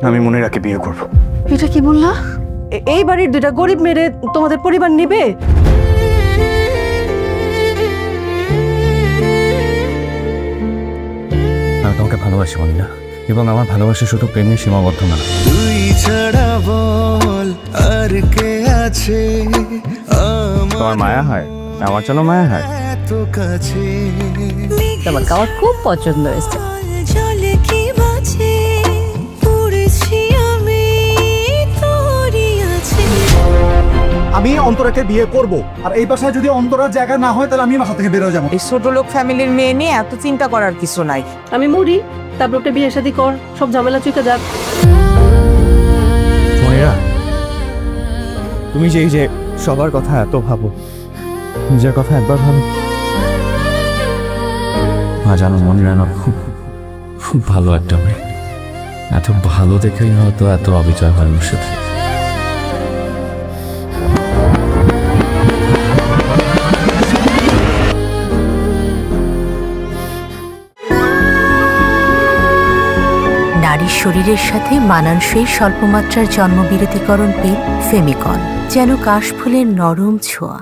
আমি মনিরাকে বিয়ে করব। এটা কি বললা? এই বাড়ির দুইটা গরিব মেরে তোমাদের পরিবার নিবে? আমি তোমাকে ভালোবাসি মনিরা, এবং আমার ভালোবাসা শুধু প্রেমে সীমাবদ্ধ না। তুই ছাড়া বল আর কে আছে তোমার মায়া হয়? আমার জন্য মায়া হয়? এত কাছে। তোমাকে আমার খুব পছন্দ হয়েছে। জলে কি বাঁচে পড়েছি আমি তোরই আছে। আমি অন্তরাকে বিয়ে করব, আর এই বাসায় যদি অন্তরার জায়গা না হয় তাহলে আমি বাসা থেকে বেরোয় যাবো। এই ছোট লোক ফ্যামিলির মেয়ে নিয়ে এত চিন্তা করার কিছু নাই। আমি মরি, তারপর একটা বিয়ে শাদী কর, সব ঝামেলা চুকে যাক। মনিরা, তুমি যে এই যে সবার কথা এত ভাবো, নিজের কথা একবার ভাবো। জানো মনিরা না খুব ভালো একটা মেয়ে, এত ভালো দেখেই হয়তো এত অবিচার হয় ওর সাথে। নারীর শরীরের সাথে মানানসই স্বল্পমাত্রার জন্মবিরতিকরণ পিল ফেমিকন, যেন কাশফুলের নরম ছোঁয়া।